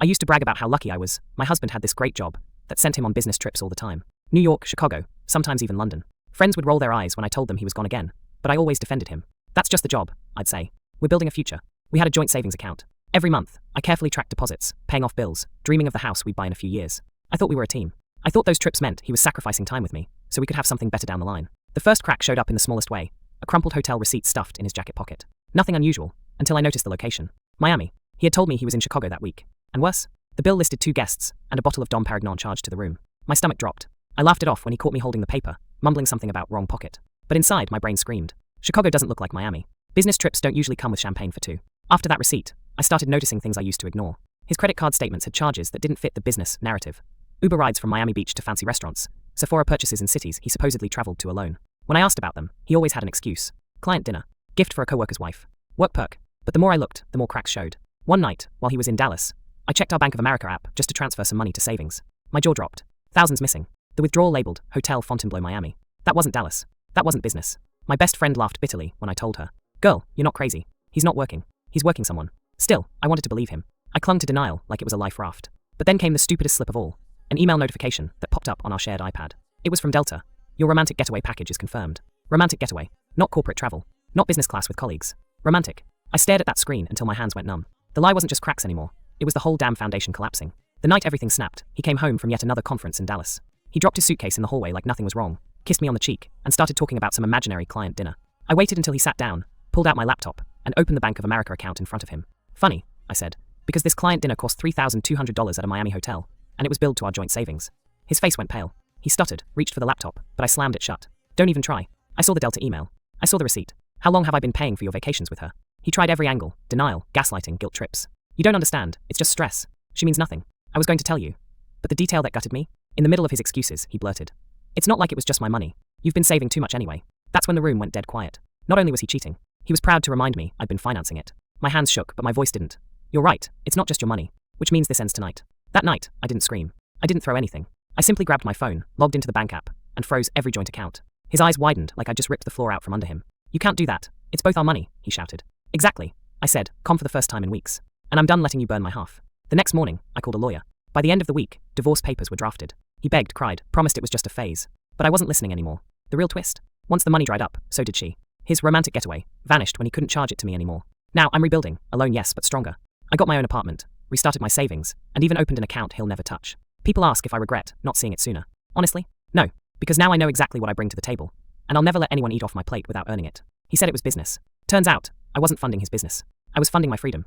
I used to brag about how lucky I was. My husband had this great job that sent him on business trips all the time. New York, Chicago, sometimes even London. Friends would roll their eyes when I told them he was gone again, but I always defended him. That's just the job, I'd say. We're building a future. We had a joint savings account. Every month, I carefully tracked deposits, paying off bills, dreaming of the house we'd buy in a few years. I thought we were a team. I thought those trips meant he was sacrificing time with me, so we could have something better down the line. The first crack showed up in the smallest way, a crumpled hotel receipt stuffed in his jacket pocket. Nothing unusual, until I noticed the location. Miami. He had told me he was in Chicago that week. And worse, the bill listed 2 guests, and a bottle of Dom Perignon charged to the room. My stomach dropped. I laughed it off when he caught me holding the paper, mumbling something about wrong pocket. But inside, my brain screamed. Chicago doesn't look like Miami. Business trips don't usually come with champagne for 2. After that receipt, I started noticing things I used to ignore. His credit card statements had charges that didn't fit the business narrative. Uber rides from Miami Beach to fancy restaurants, Sephora purchases in cities he supposedly traveled to alone. When I asked about them, he always had an excuse. Client dinner, gift for a coworker's wife, work perk. But the more I looked, the more cracks showed. One night, while he was in Dallas, I checked our Bank of America app just to transfer some money to savings. My jaw dropped. Thousands missing. The withdrawal labeled Hotel Fontainebleau Miami. That wasn't Dallas. That wasn't business. My best friend laughed bitterly when I told her. Girl, you're not crazy. He's not working. He's working someone. Still, I wanted to believe him. I clung to denial like it was a life raft. But then came the stupidest slip of all. An email notification that popped up on our shared iPad. It was from Delta. Your romantic getaway package is confirmed. Romantic getaway. Not corporate travel. Not business class with colleagues. Romantic. I stared at that screen until my hands went numb. The lie wasn't just cracks anymore. It was the whole damn foundation collapsing. The night everything snapped, he came home from yet another conference in Dallas. He dropped his suitcase in the hallway like nothing was wrong, kissed me on the cheek, and started talking about some imaginary client dinner. I waited until he sat down, pulled out my laptop, and opened the Bank of America account in front of him. Funny, I said, because this client dinner cost $3,200 at a Miami hotel, and it was billed to our joint savings. His face went pale. He stuttered, reached for the laptop, but I slammed it shut. Don't even try. I saw the Delta email. I saw the receipt. How long have I been paying for your vacations with her? He tried every angle, denial, gaslighting, guilt trips. You don't understand, it's just stress. She means nothing. I was going to tell you. But the detail that gutted me? In the middle of his excuses, he blurted. It's not like it was just my money. You've been saving too much anyway. That's when the room went dead quiet. Not only was he cheating, he was proud to remind me I'd been financing it. My hands shook, but my voice didn't. You're right, it's not just your money. Which means this ends tonight. That night, I didn't scream. I didn't throw anything. I simply grabbed my phone, logged into the bank app, and froze every joint account. His eyes widened like I'd just ripped the floor out from under him. You can't do that. It's both our money, he shouted. Exactly, I said, calm for the first time in weeks. And I'm done letting you burn my half. The next morning, I called a lawyer. By the end of the week, divorce papers were drafted. He begged, cried, promised it was just a phase. But I wasn't listening anymore. The real twist? Once the money dried up, so did she. His romantic getaway vanished when he couldn't charge it to me anymore. Now I'm rebuilding, alone yes, but stronger. I got my own apartment, restarted my savings, and even opened an account he'll never touch. People ask if I regret not seeing it sooner. Honestly, no, because now I know exactly what I bring to the table, and I'll never let anyone eat off my plate without earning it. He said it was business. Turns out, I wasn't funding his business. I was funding my freedom.